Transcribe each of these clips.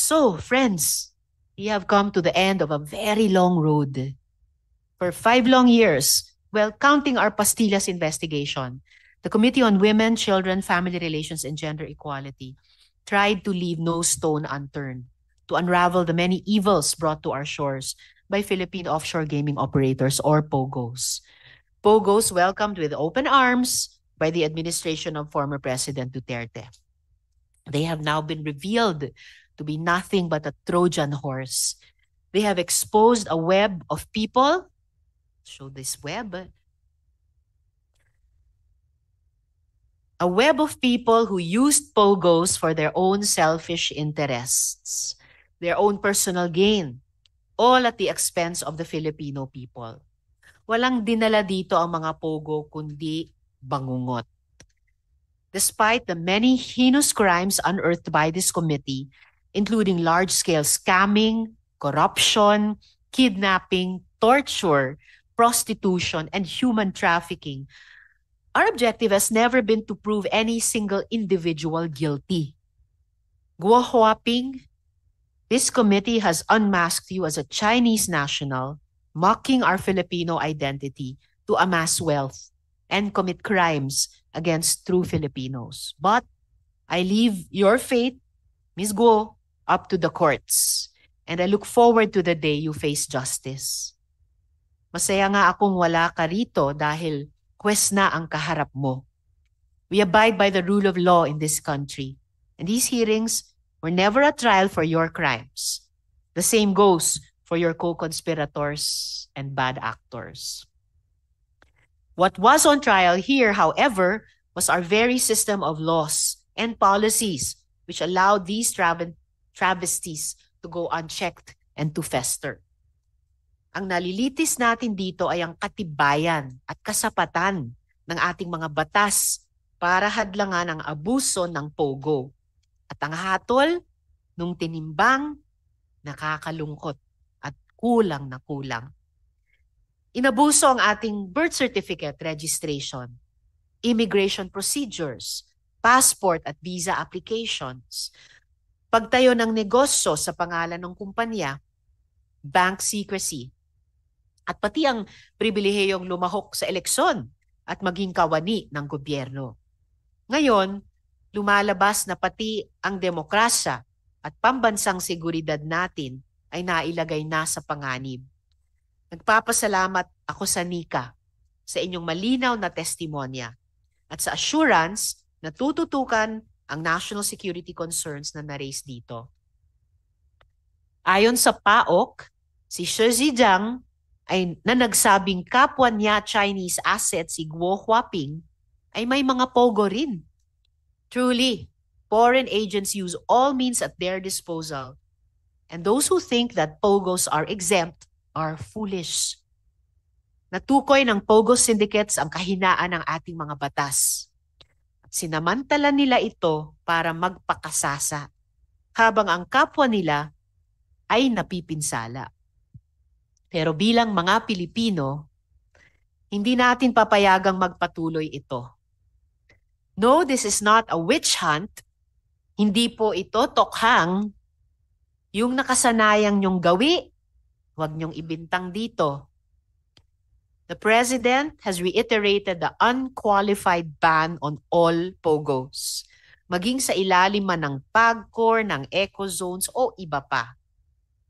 So, friends, we have come to the end of a very long road. For 5 long years, well, counting our Pastillas investigation, the Committee on Women, Children, Family Relations, and Gender Equality tried to leave no stone unturned to unravel the many evils brought to our shores by Philippine offshore gaming operators or POGOs. POGOs welcomed with open arms by the administration of former President Duterte. They have now been revealed to be nothing but a Trojan horse. They have exposed a web of people. Show this web. A web of people who used POGOs for their own selfish interests, their own personal gain, all at the expense of the Filipino people. Walang dinala dito ang mga POGO kundi bangungot. Despite the many heinous crimes unearthed by this committee, including large-scale scamming, corruption, kidnapping, torture, prostitution, and human trafficking, our objective has never been to prove any single individual guilty. Guo Huaping, this committee has unmasked you as a Chinese national, mocking our Filipino identity to amass wealth and commit crimes against true Filipinos. But I leave your fate, Ms. Guo, up to the courts. And I look forward to the day you face justice. Masaya nga akong wala ka rito dahil kwes na ang kaharap mo. We abide by the rule of law in this country. And these hearings were never a trial for your crimes. The same goes for your co-conspirators and bad actors. What was on trial here, however, was our very system of laws and policies which allowed these travesties to go unchecked and to fester. Ang nalilitis natin dito ay ang katibayan at kasapatan ng ating mga batas para hadlangan ang abuso ng POGO. At ang hatol, nung tinimbang, nakakalungkot at kulang na kulang. Inabuso ang ating birth certificate registration, immigration procedures, passport at visa applications, pagtayo ng negosyo sa pangalan ng kumpanya, bank secrecy, at pati ang pribilehiyong lumahok sa eleksyon at maging kawani ng gobyerno. Ngayon, lumalabas na pati ang demokrasya at pambansang seguridad natin ay nailagay na sa panganib. Nagpapasalamat ako sa NICA sa inyong malinaw na testimonya at sa assurance na tututukan ang national security concerns na na-raise dito. Ayon sa PAOK, si Xi Zhejiang ay na nagsabing kapwa niya Chinese asset si Guo Huaping ay may mga POGO rin. Truly, foreign agents use all means at their disposal. And those who think that POGOs are exempt are foolish. Natukoy ng POGO syndicates ang kahinaan ng ating mga batas. At sinamantala nila ito para magpakasasa, habang ang kapwa nila ay napipinsala. Pero bilang mga Pilipino, hindi natin papayagang magpatuloy ito. No, this is not a witch hunt. Hindi po ito tokhang. Yung nakasanayang nyong gawi, huwag nyong ibintang dito. The President has reiterated the unqualified ban on all POGOs, maging sa ilalim man ng PAGCOR, ng eco zones o iba pa.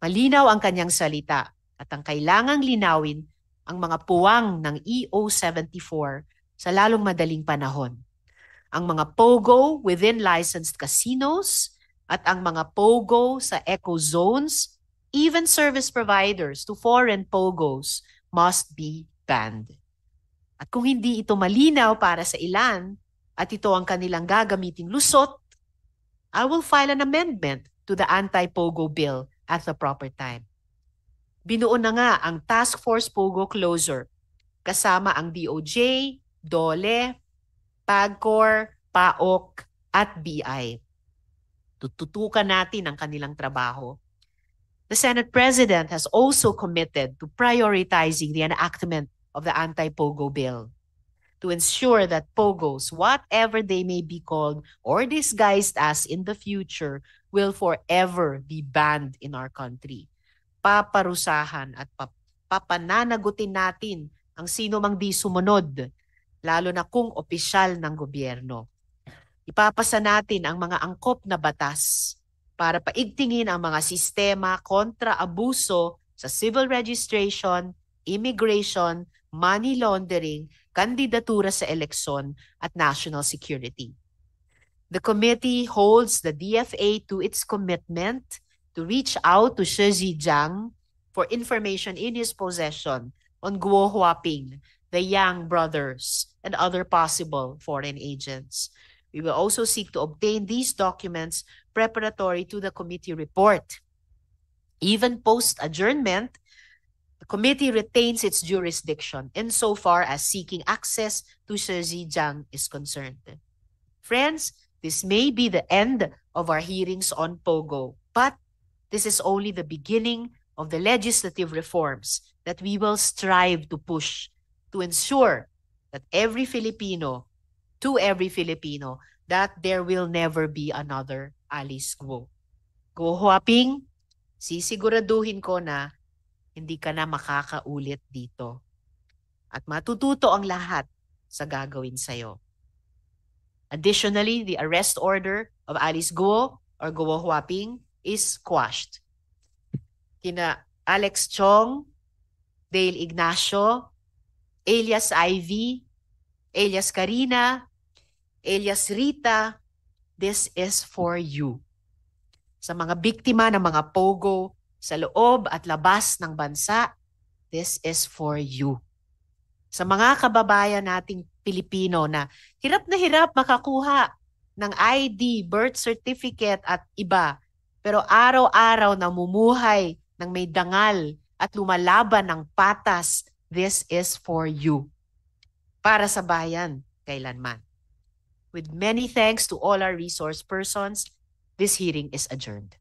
Malinaw ang kanyang salita at ang kailangang linawin ang mga puwang ng EO74 sa lalong madaling panahon. Ang mga POGO within licensed casinos at ang mga POGO sa eco zones, even service providers to foreign POGOs must be banned. At kung hindi ito malinaw para sa ilan at ito ang kanilang gagamiting lusot, I will file an amendment to the anti-POGO bill at the proper time. Binuo na nga ang Task Force POGO Closure kasama ang DOJ, DOLE, PAGCOR, PAOK at BI. Tututukan natin ang kanilang trabaho. The Senate President has also committed to prioritizing the enactment of the anti-POGO bill to ensure that POGOs, whatever they may be called or disguised as in the future, will forever be banned in our country. Paparusahan at papananagutin natin ang sino mang di sumunod, lalo na kung opisyal ng gobyerno. Ipapasa natin ang mga angkop na batas para paigtingin ang mga sistema kontra abuso sa civil registration, immigration, money laundering, kandidatura sa eleksyon at national security. The committee holds the DFA to its commitment to reach out to Shi Zhejiang for information in his possession on Guo Huaping, the Yang brothers, and other possible foreign agents. We will also seek to obtain these documents preparatory to the committee report. Even post-adjournment, the committee retains its jurisdiction insofar as seeking access to Shi Zhejiang is concerned. Friends, this may be the end of our hearings on POGO, but this is only the beginning of the legislative reforms that we will strive to push to ensure that every Filipino, that there will never be another Alice Guo. Guo Huaping, sisiguraduhin ko na hindi ka na makakaulit dito. At matututo ang lahat sa gagawin sa'yo. Additionally, the arrest order of Alice Guo or Guo Huaping is quashed. Kina Alex Chong, Dale Ignacio, alias Ivy, alias Karina, alias Rita, this is for you. Sa mga biktima ng mga POGO sa loob at labas ng bansa, this is for you. Sa mga kababayan nating Pilipino na hirap makakuha ng ID, birth certificate at iba, pero araw-araw namumuhay ng may dangal at lumalaban ng patas, this is for you. Para sa bayan, kailanman. With many thanks to all our resource persons, this hearing is adjourned.